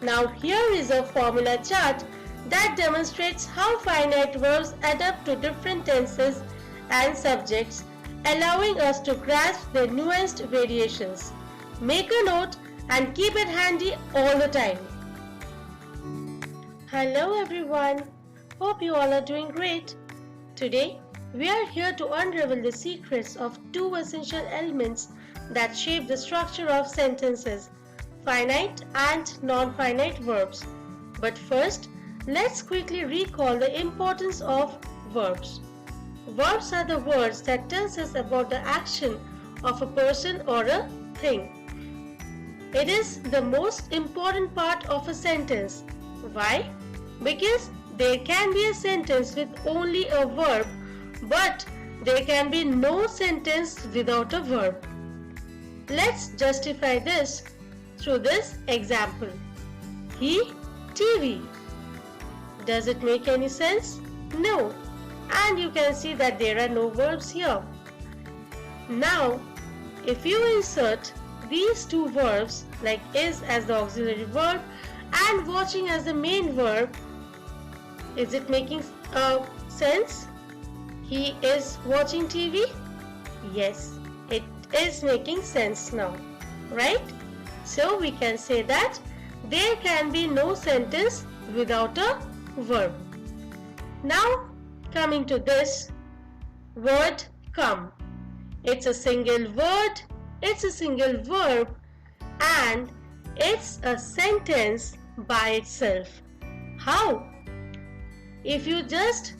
Now here is a formula chart that demonstrates how finite verbs adapt to different tenses and subjects, allowing us to grasp their nuanced variations. Make a note and keep it handy all the time. Hello everyone, hope you all are doing great. Today we are here to unravel the secrets of two essential elements that shape the structure of sentences, finite and non-finite verbs. But first, let's quickly recall the importance of verbs. Verbs are the words that tell us about the action of a person or a thing. It is the most important part of a sentence. Why? Because there can be a sentence with only a verb, but there can be no sentence without a verb. Let's justify this through this example. He TV. Does it make any sense? No. And you can see that there are no verbs here. Now, if you insert these two verbs like is as the auxiliary verb and watching as the main verb, is it making sense? He is watching TV? Yes, it is making sense now, right? So we can say that there can be no sentence without a verb. Now coming to this word come. It's a single word, it's a single verb, and it's a sentence by itself. How? If you just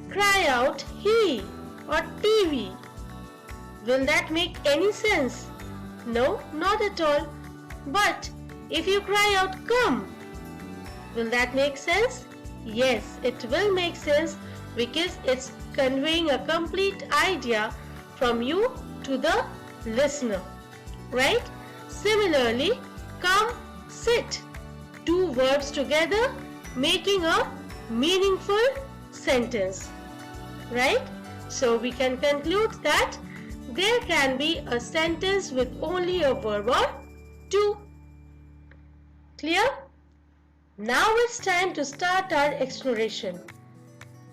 cry out he or TV, will that make any sense? No, not at all. But if you cry out come, will that make sense? Yes, it will make sense because it's conveying a complete idea from you to the listener, right? Similarly, come, sit, two verbs together making a meaningful sentence, right? So we can conclude that there can be a sentence with only a verb or two. Clear? Now it's time to start our exploration.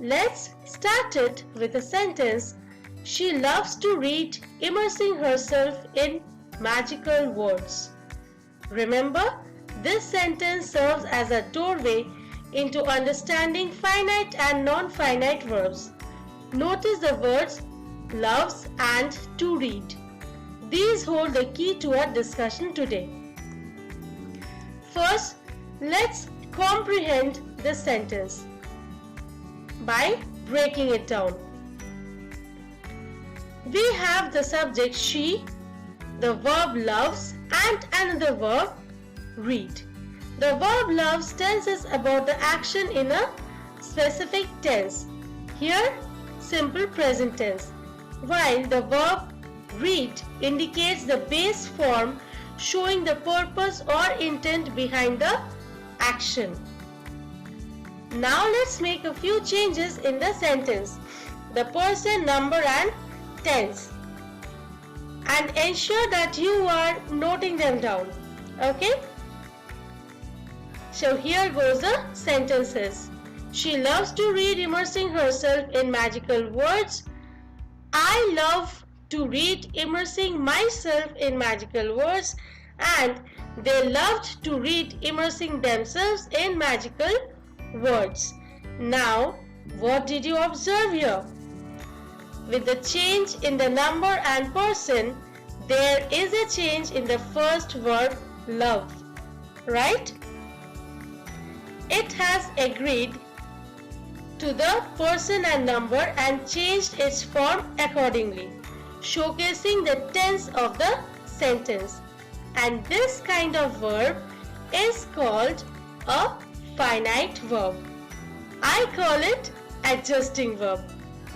Let's start it with a sentence. She loves to read, immersing herself in magical words. Remember, this sentence serves as a doorway into understanding finite and non-finite verbs. Notice the words loves and to read. These hold the key to our discussion today. First, let's comprehend this sentence by breaking it down. We have the subject she, the verb loves, and another verb read. The verb loves tells us about the action in a specific tense. Here, simple present tense. While the verb read indicates the base form showing the purpose or intent behind the action. Now let's make a few changes in the sentence. The person, number and tense. And ensure that you are noting them down. Okay? So here goes the sentences. She loves to read, immersing herself in magical words. I love to read, immersing myself in magical words. And they loved to read, immersing themselves in magical words. Now, what did you observe here? With the change in the number and person, there is a change in the first verb love, right? It has agreed to the person and number and changed its form accordingly, showcasing the tense of the sentence. And this kind of verb is called a finite verb. I call it adjusting verb.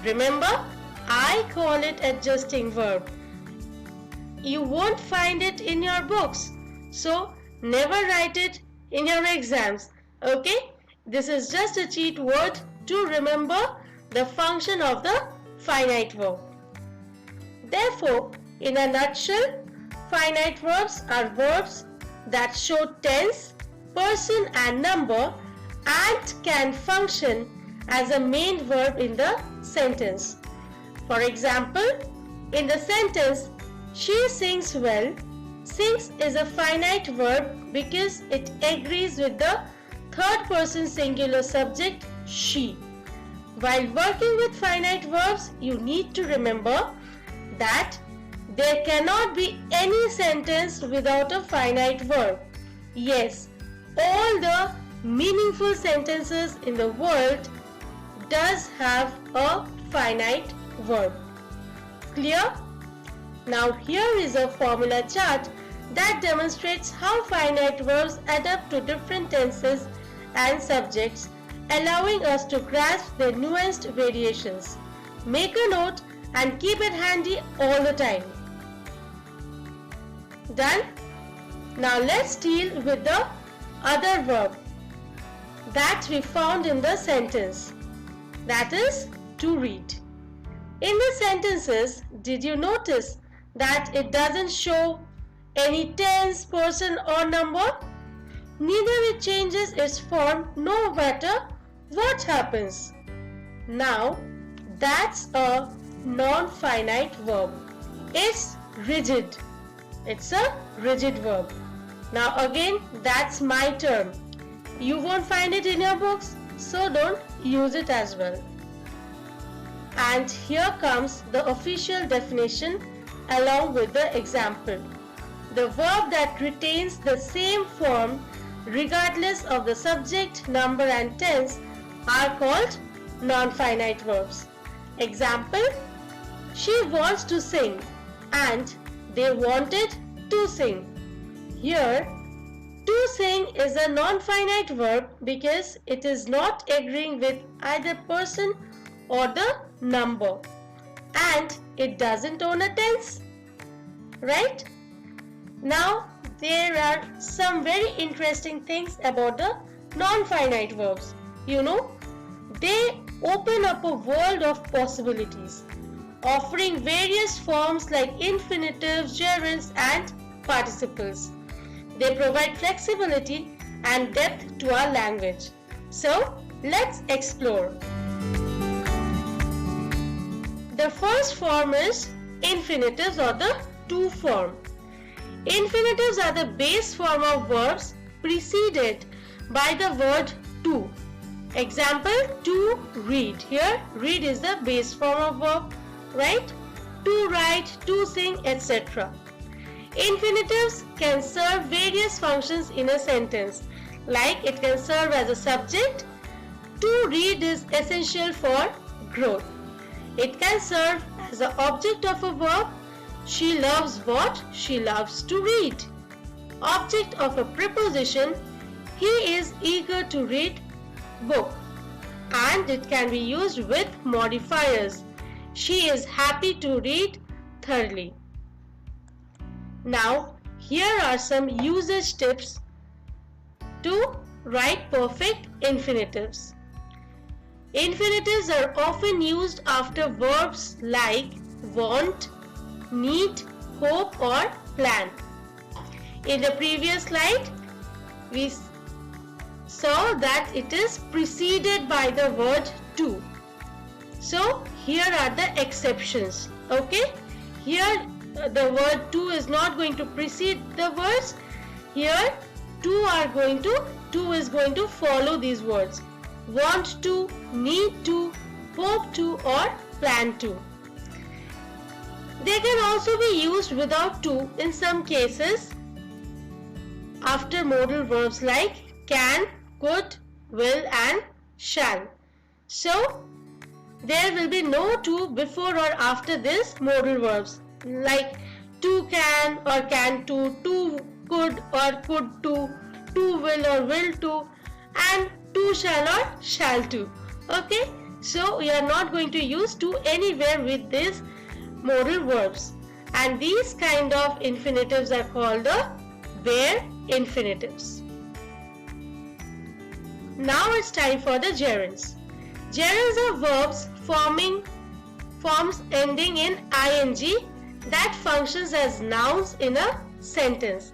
Remember, I call it adjusting verb. You won't find it in your books, so never write it in your exams. Okay? This is just a cheat word to remember the function of the finite verb. Therefore, in a nutshell, finite verbs are verbs that show tense, person and number and can function as a main verb in the sentence. For example, in the sentence, she sings well, sings is a finite verb because it agrees with the third person singular subject she. While working with finite verbs, you need to remember that there cannot be any sentence without a finite verb. Yes, all the meaningful sentences in the world does have a finite verb. Clear? Now here is a formula chart that demonstrates how finite verbs adapt to different tenses and subjects, allowing us to grasp their nuanced variations. Make a note and keep it handy all the time. Done? Now let's deal with the other verb that we found in the sentence. That is to read. In the sentences, did you notice that it doesn't show any tense, person or number? Neither it changes its form no matter what happens. Now, that's a non-finite verb. It's rigid. It's a rigid verb. Now again, that's my term. You won't find it in your books, so don't use it as well. And here comes the official definition along with the example. The verb that retains the same form regardless of the subject, number and tense are called non-finite verbs. Example, she wants to sing and they wanted to sing. Here, to sing is a non-finite verb because it is not agreeing with either person or the number, and it doesn't own a tense, right? Now, there are some very interesting things about the non-finite verbs. You know, they open up a world of possibilities, offering various forms like infinitives, gerunds, and participles. They provide flexibility and depth to our language. So, let's explore. The first form is infinitives or the to form. Infinitives are the base form of verbs preceded by the word to. Example, to read. Here, read is the base form of verb, right? To write, to sing, etc. Infinitives can serve various functions in a sentence, like it can serve as a subject. To read is essential for growth. It can serve as the object of a verb. She loves what? She loves to read. Object of a preposition, he is eager to read book. And it can be used with modifiers. She is happy to read thoroughly. Now, here are some usage tips to write perfect infinitives. Infinitives are often used after verbs like want, need, hope or plan. In the previous slide, we saw that it is preceded by the word to. So, here are the exceptions. Okay? Here the word to is not going to precede the words. Here to is going to follow these words. Want to, need to, hope to or plan to. They can also be used without to in some cases after modal verbs like can, could, will and shall. So there will be no to before or after this modal verbs like to can or can to could or could to will or will to, and to shall or shall to. Okay, so we are not going to use to anywhere with these modal verbs, and these kind of infinitives are called the bare infinitives. Now it's time for the gerunds. Gerunds are verbs forms ending in ing that functions as nouns in a sentence.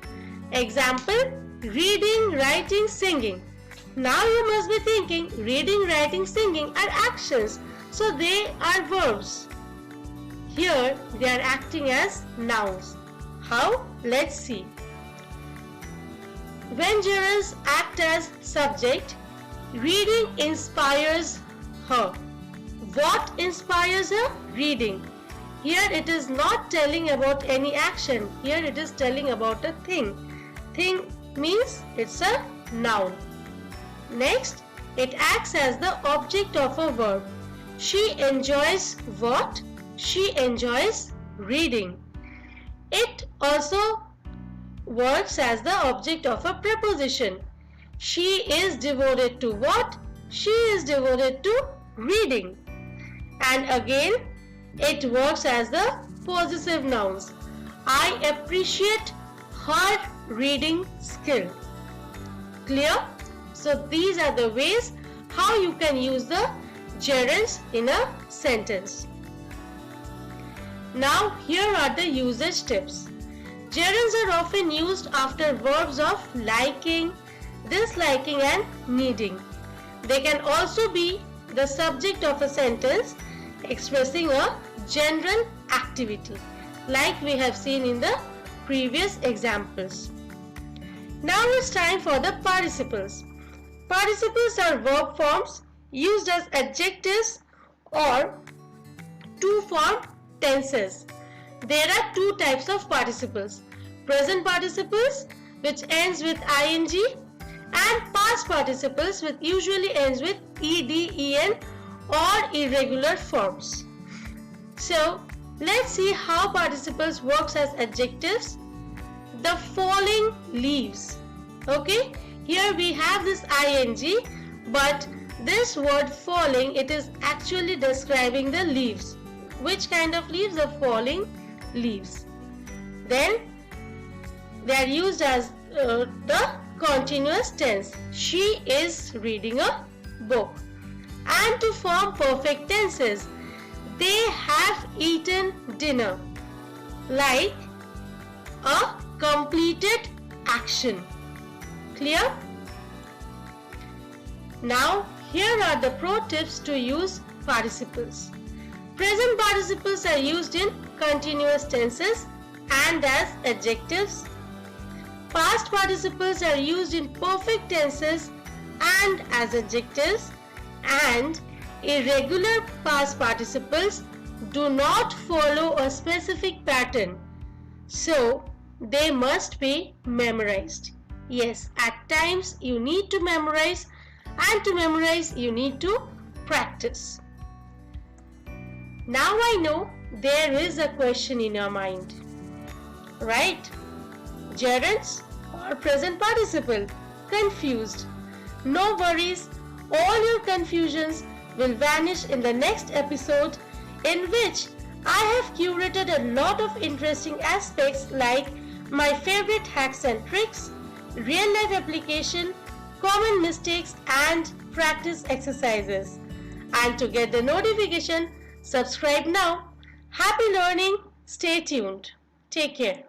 Example, reading, writing, singing. Now you must be thinking, reading, writing, singing are actions, so they are verbs. Here they are acting as nouns. How? Let's see. When gerunds act as subject, reading inspires her. What inspires her? Reading. Here it is not telling about any action. Here it is telling about a thing. Thing means it's a noun. Next, it acts as the object of a verb. She enjoys what? She enjoys reading. It also works as the object of a preposition. She is devoted to what? She is devoted to reading. And again, it works as the possessive nouns. I appreciate her reading skill. Clear? So these are the ways how you can use the gerunds in a sentence. Now here are the usage tips. Gerunds are often used after verbs of liking, disliking and needing. They can also be the subject of a sentence expressing a general activity, like we have seen in the previous examples. Now it's time for the participles. Participles are verb forms used as adjectives or to-form tenses. There are two types of participles: present participles, which ends with ing, and past participles, which usually ends with ed, en or irregular forms. So let's see how participles works as adjectives. The falling leaves. Okay, here we have this ing, but this word falling, it is actually describing the leaves. Which kind of leaves? The falling leaves. Then they are used as the continuous tense. She is reading a book. And to form perfect tenses, they have eaten dinner, like a completed action. Clear? Now here are the pro tips to use participles. Present participles are used in continuous tenses and as adjectives. Past participles are used in perfect tenses and as adjectives, and irregular past participles do not follow a specific pattern, so they must be memorized. Yes, at times you need to memorize, and to memorize you need to practice. Now I know there is a question in your mind, right? Gerunds or present participle? Confused? No worries, all your confusions will vanish in the next episode, in which I have curated a lot of interesting aspects like my favorite hacks and tricks, real life application, common mistakes and practice exercises. And to get the notification, subscribe now. Happy learning. Stay tuned. Take care.